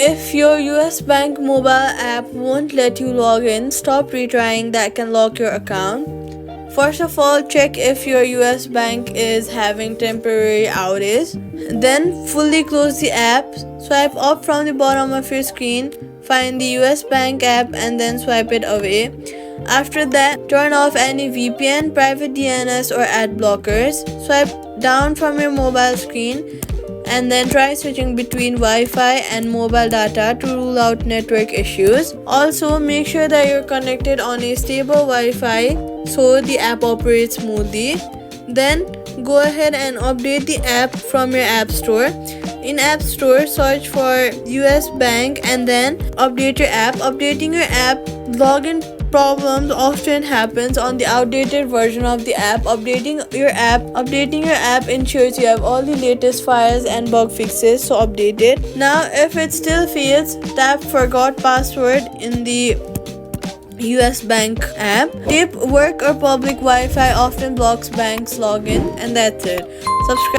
If your US Bank mobile app won't let you log in, stop retrying, that can lock your account. First of all, check if your US Bank is having temporary outage. Then fully close the app, swipe up from the bottom of your screen, find the US Bank app and then swipe it away. After that, turn off any VPN, private DNS or ad blockers. Swipe down from your mobile screen and then try switching between Wi-Fi and mobile data to rule out network issues. Also, make sure that you're connected on a stable Wi-Fi so the app operates smoothly. Then go ahead and update the app from your app store. In App Store, search for US Bank and then update your app. Updating your app, login problems often happens on the outdated version of the app. Updating your app ensures you have all the latest files and bug fixes, so update it. Now if it still fails, tap forgot password in the US Bank app. Tip: work or public Wi-Fi often blocks banks login, and that's it. Subscribe